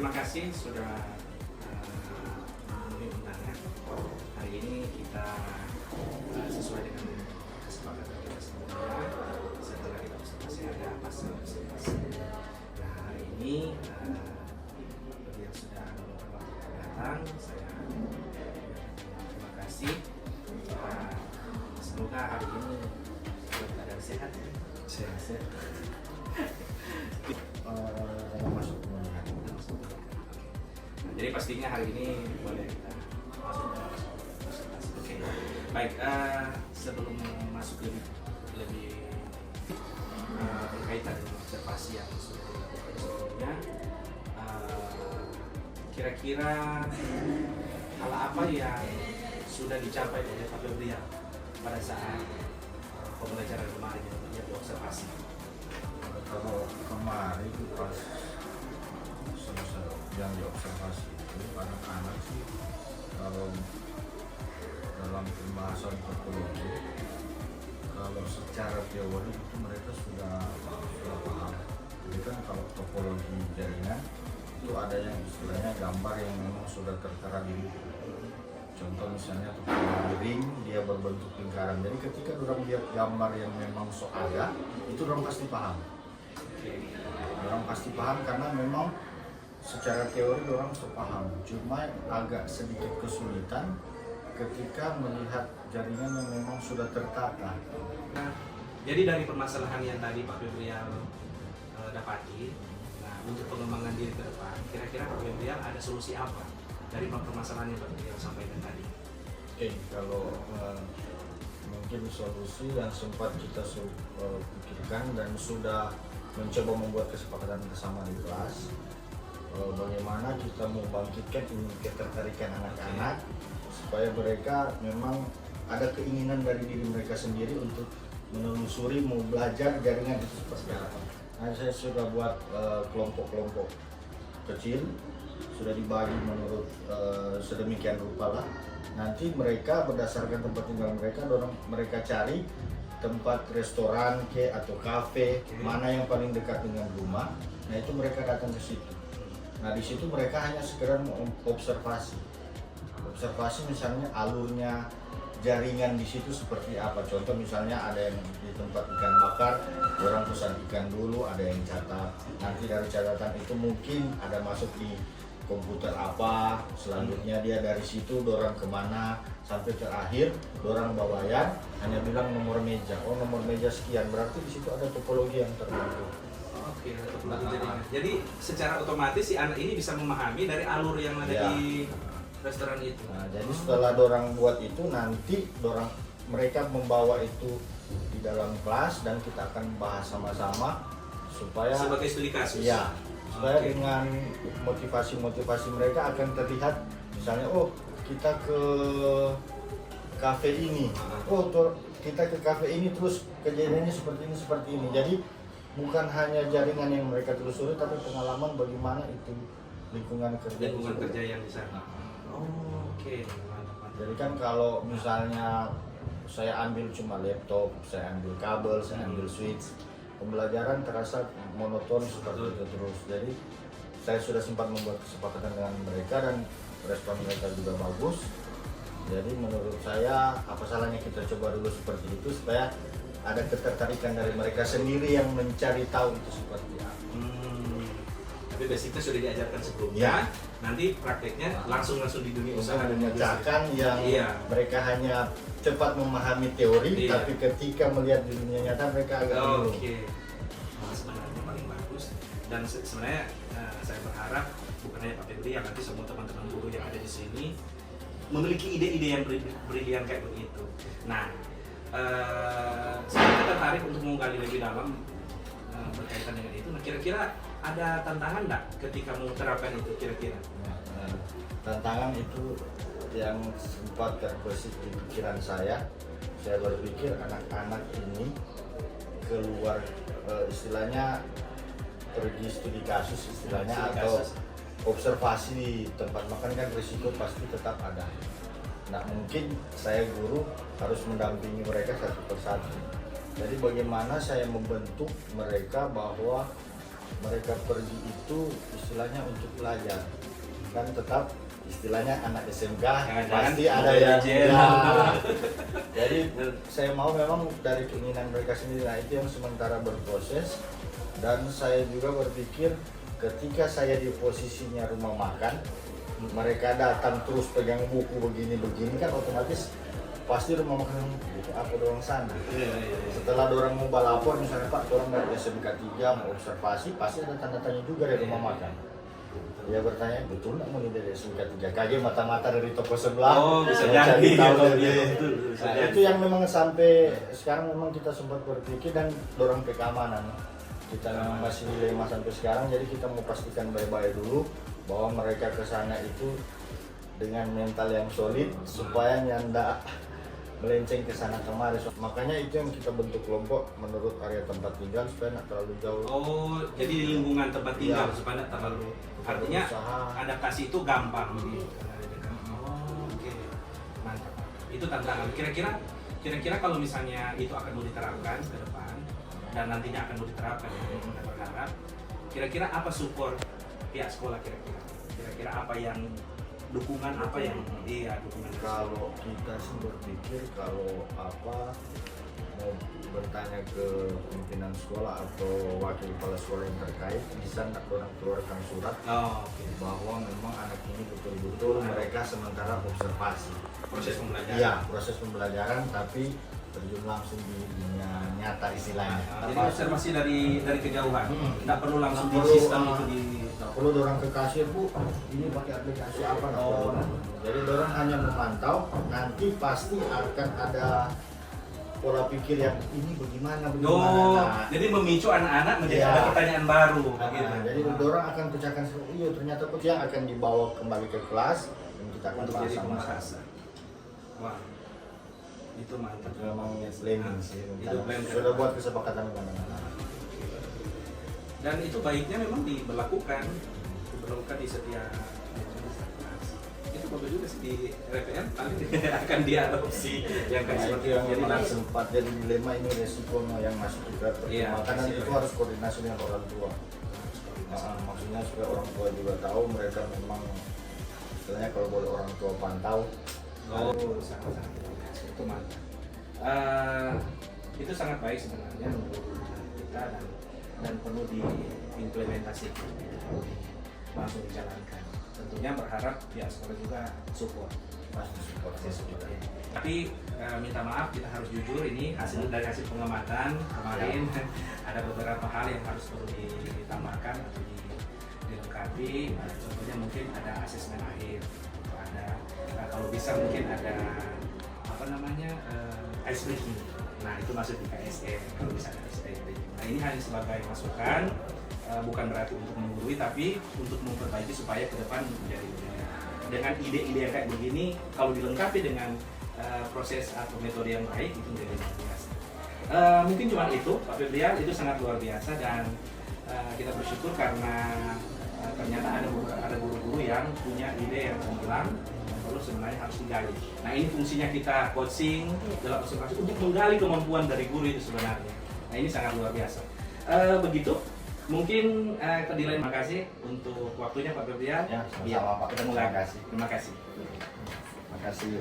terima kasih sudah memenuhi undangan. Hari ini kita sesuai dengan kesepakatan kita sebelumnya. Setelah kita observasi ada pasal observasi. Nah, hari ini bagi yang sudah meluangkan waktu datang, saya terima kasih. Semoga hari ini dalam keadaan sehat ya. Sehat. Masuk pemilihan. Jadi pastinya hari ini boleh kita masuk ke observasi. Oke. Baik, sebelum masuk lebih berkaitan dengan observasi yang sudah dilakukan sebelumnya, kira-kira hal apa yang sudah dicapai oleh Pak Febrian pada saat pembelajaran kemarin yang diobservasi? Kalau kemarin itu pas selesai yang diobservasi itu anak-anak sih, kalau dalam pembahasan topologi, kalau secara teori itu mereka sudah paham. Jadi kan kalau topologi jaringan itu ada yang istilahnya gambar yang memang sudah tertera di buku. Contoh misalnya topologi ring, dia berbentuk lingkaran. Jadi ketika orang lihat gambar yang memang ada, itu orang pasti paham. Orang pasti paham karena memang secara teori orang sepaham. Cuma agak sedikit kesulitan ketika melihat jaringan yang memang sudah tertata. Nah, jadi dari permasalahan yang tadi Pak Febrian dapati, nah untuk pengembangan diri ke depan, kira-kira Pak Febrian ada solusi apa dari permasalahan yang Pak Febrian sampaikan tadi? Oke, kalau mungkin solusi yang sempat kita pikirkan dan sudah mencoba membuat kesepakatan bersama di kelas, bagaimana kita membangkitkan ketertarikan anak-anak supaya mereka memang ada keinginan dari diri mereka sendiri untuk menelusuri, mau belajar jaringan itu seperti apa. Nah, saya sudah buat kelompok-kelompok kecil, sudah dibagi menurut sedemikian rupa lah. Nanti mereka berdasarkan tempat tinggal mereka cari tempat restoran atau kafe, mana yang paling dekat dengan rumah. Nah, itu mereka datang ke situ. Nah, di situ mereka hanya sekedar observasi misalnya alurnya jaringan di situ seperti apa. Contoh misalnya ada yang di tempat ikan bakar, orang pesan ikan dulu, ada yang catat. Nanti dari catatan itu mungkin ada masuk di komputer apa, selanjutnya dia dari situ dorang kemana, sampai terakhir dorang bawayan hanya bilang nomor meja. Oh, nomor meja sekian, berarti di situ ada topologi yang terbentuk. Oke, ada topologi jaringan. Jadi secara otomatis si anak ini bisa memahami dari alur yang ada di restoran itu. Nah, jadi setelah dorang buat itu, nanti mereka membawa itu di dalam kelas dan kita akan bahas sama-sama supaya sebagai studi kasus. Ya, supaya dengan motivasi mereka akan terlihat, misalnya kita ke kafe ini, kita ke kafe ini terus kejadiannya seperti ini. Jadi bukan hanya jaringan yang mereka telusuri, tapi pengalaman bagaimana itu lingkungan kerja yang di sana. Oke. Jadi kan kalau misalnya saya ambil cuma laptop, saya ambil kabel, saya ambil switch, pembelajaran terasa monoton seperti itu terus. Jadi saya sudah sempat membuat kesepakatan dengan mereka dan respon mereka juga bagus. Jadi menurut saya apa salahnya kita coba dulu seperti itu supaya ada ketertarikan dari mereka sendiri yang mencari tahu itu seperti apa. Tapi basicnya sudah diajarkan sebelumnya. Ya. Nanti prakteknya langsung di dunia usaha dan memecahkan yang mereka hanya cepat memahami teori, tapi ketika melihat di dunia nyata mereka agak bingung. Oke. Sebenarnya paling bagus. Dan sebenarnya saya berharap bukan hanya Pak Febri, yang nanti semua teman-teman guru yang ada di sini memiliki ide-ide yang brilian kayak begitu. Nah, saya tertarik untuk menggali lebih dalam berkaitan dengan itu. Nah, kira-kira ada tantangan nggak ketika menerapkan itu kira-kira? Tantangan itu yang sempat terbesit di pikiran saya berpikir anak-anak ini keluar istilahnya pergi studi kasus istilahnya atau observasi di tempat makan kan risiko pasti tetap ada. Nah, mungkin saya guru harus mendampingi mereka satu persatu. Jadi bagaimana saya membentuk mereka bahwa mereka pergi itu istilahnya untuk belajar, kan tetap istilahnya anak SMK pasti ada yang jadi saya mau memang dari keinginan mereka sendiri, nah itu yang sementara berproses. Dan saya juga berpikir ketika saya di posisinya rumah makan, mereka datang terus pegang buku begini-begini kan otomatis pasti rumah makan gitu, apa dorong sana. Setelah dorong mau balapor misalnya Pak, dorong dari SMK 3 mau observasi, pasti ada tanda tanya juga dari rumah makan. Dia bertanya, betul nggak mau nih dari SMK 3? Kaget mata-mata dari toko sebelah. Oh, bisa saya jadi. cari tahu dari Betul, bisa nah, jadi. itu yang memang sampai sekarang memang kita sempat berpikir dan dorong ke keamanan. Kita memang masih dilema sampai sekarang, jadi kita mau pastikan baik-baik dulu bahwa mereka ke sana itu dengan mental yang solid supaya nyanda melenceng ke sana kemari. Makanya itu yang kita bentuk kelompok menurut area tempat tinggal supaya tidak terlalu jauh. Oh, jadi di lingkungan tempat tinggal Iya. supaya tidak terlalu. Artinya Berusaha. adaptasi itu gampang. Oh, oke. Mantap. Itu tantangan. Kira-kira kalau misalnya itu akan mau diterapkan ke depan dan nantinya akan mau diterapkan ya, kita berharap. Kira-kira apa support pihak sekolah kira-kira? Kira-kira apa yang dukungan apa yang dukungan Kalau kita sih berpikir kalau apa mau bertanya ke pimpinan sekolah atau wakil kepala sekolah yang terkait, bisa nggak orang keluarkan surat bahwa memang anak ini betul-betul mereka sementara observasi proses pembelajaran. Iya, proses pembelajaran tapi terjun langsung di dunia nyata istilahnya. Jadi observasi dari kejauhan, nggak perlu langsung di Nggak perlu, sistem itu di. Nggak perlu dorang ke kasir, Bu, ini pakai aplikasi apa, nggak perlu. Jadi dorang hanya memantau, nanti pasti akan ada pola pikir yang ini bagaimana. Nah, Jadi memicu anak-anak menjadi Iya. ada pertanyaan baru. nah, gitu. jadi dorang akan pecahkan, iya ternyata kok yang akan dibawa kembali ke kelas dan kita akan Untuk bahas jadi sama. pembahasan. Wah, itu mantap. Memang planning sih, Itu plan sudah buat kesepakatan dengan anak-anak. Dan itu baiknya memang diberlakukan di setiap kelas. Itu bagus juga sih di RPM paling akan diadopsi yang kayak Nah, seperti itu yang jadi memang sempat jadi dilema, ini resiko yang masih kita Iya, pertimbangkan dan resiko. itu harus koordinasi dengan orang tua. Maksudnya supaya orang tua juga tahu mereka memang istilahnya kalau boleh orang tua pantau. sangat itu mantap. Itu sangat baik sebenarnya untuk kita dan perlu diimplementasikan, langsung dijalankan. Tentunya berharap pihak sekolah juga support. Pasti support kita. Tapi minta maaf, kita harus jujur, ini dari hasil pengamatan kemarin ada beberapa hal yang harus perlu ditambahkan atau dilengkapi. Contohnya mungkin ada asesmen akhir, atau ada kalau bisa mungkin ada ice breaking. Nah itu masuk di KSN kalau bisa ada ice breaking. Nah ini hanya sebagai masukan, bukan berarti untuk menggurui, tapi untuk memperbaiki supaya ke depan menjadi lebih baik. Dengan ide-ide yang kayak begini, kalau dilengkapi dengan proses atau metode yang baik, itu menjadi luar biasa. Mungkin cuma itu, Pak Febrian, itu sangat luar biasa dan kita bersyukur karena ternyata ada guru-guru yang punya ide yang cemerlang yang perlu sebenarnya harus digali. Nah ini fungsinya kita coaching dalam observasi untuk menggali kemampuan dari guru itu sebenarnya. Nah ini sangat luar biasa. Begitu. Mungkin terima kasih untuk waktunya Pak Febrian. Ya, sama-sama Pak. Ketemu lagi. Terima kasih. Terima kasih.